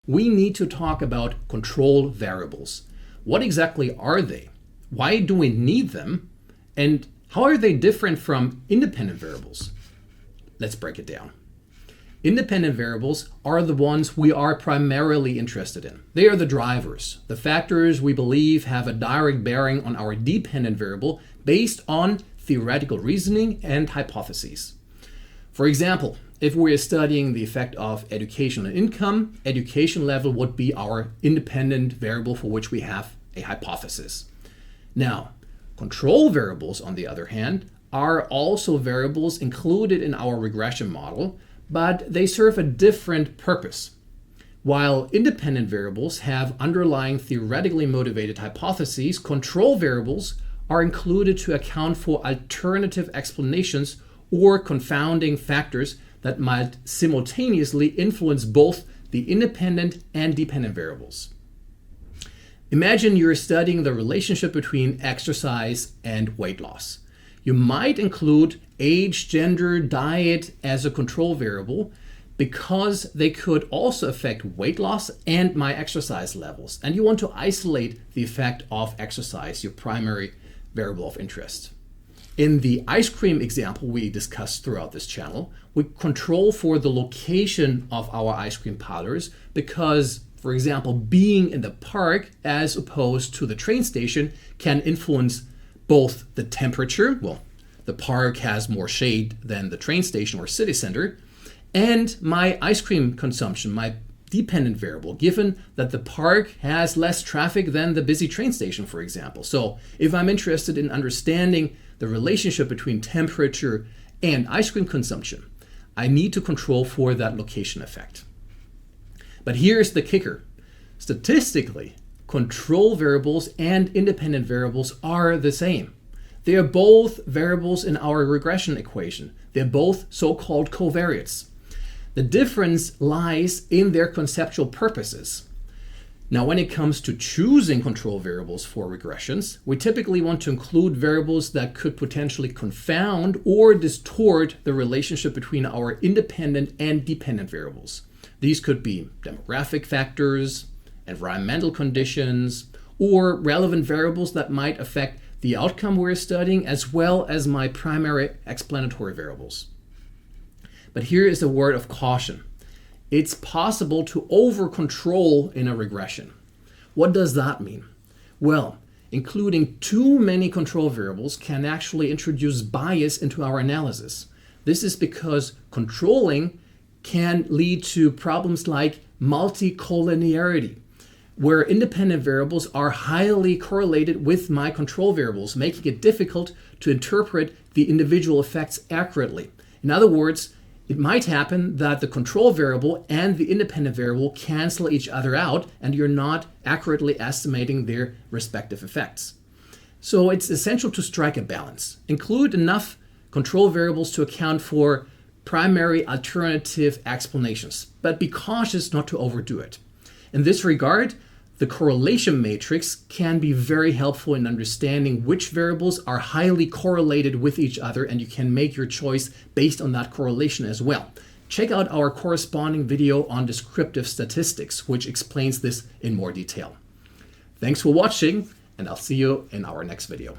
we need to talk about control variables. What exactly are they? Why do we need them? And how are they different from independent variables? Let's break it down. Independent variables are the ones we are primarily interested in. They are the drivers, the factors we believe have a direct bearing on our dependent variable based on theoretical reasoning and hypotheses. For example, if we are studying the effect of education on income, education level would be our independent variable for which we have a hypothesis. Now, control variables, on the other hand, are also variables included in our regression model, but they serve a different purpose. While independent variables have underlying theoretically motivated hypotheses, control variables are included to account for alternative explanations or confounding factors that might simultaneously influence both the independent and dependent variables. Imagine you're studying the relationship between exercise and weight loss. You might include age, gender, diet as a control variable because they could also affect weight loss and my exercise levels. And you want to isolate the effect of exercise, your primary variable of interest. In the ice cream example we discussed throughout this channel, we control for the location of our ice cream parlors because, for example, being in the park as opposed to the train station can influence both the temperature, well, the park has more shade than the train station or city center, and my ice cream consumption, my dependent variable, given that the park has less traffic than the busy train station, for example. So if I'm interested in understanding the relationship between temperature and ice cream consumption, I need to control for that location effect. But here's the kicker. Statistically, control variables and independent variables are the same. They are both variables in our regression equation. They're both so-called covariates. The difference lies in their conceptual purposes. Now, when it comes to choosing control variables for regressions, we typically want to include variables that could potentially confound or distort the relationship between our independent and dependent variables. These could be demographic factors, environmental conditions, or relevant variables that might affect the outcome we're studying, as well as my primary explanatory variables. But here is a word of caution. It's possible to over-control in a regression. What does that mean? Well, including too many control variables can actually introduce bias into our analysis. This is because controlling can lead to problems like multicollinearity, where independent variables are highly correlated with my control variables, making it difficult to interpret the individual effects accurately. In other words, it might happen that the control variable and the independent variable cancel each other out and you're not accurately estimating their respective effects. So it's essential to strike a balance. Include enough control variables to account for primary alternative explanations, but be cautious not to overdo it. In this regard, the correlation matrix can be very helpful in understanding which variables are highly correlated with each other, and you can make your choice based on that correlation as well. Check out our corresponding video on descriptive statistics, which explains this in more detail. Thanks for watching, and I'll see you in our next video.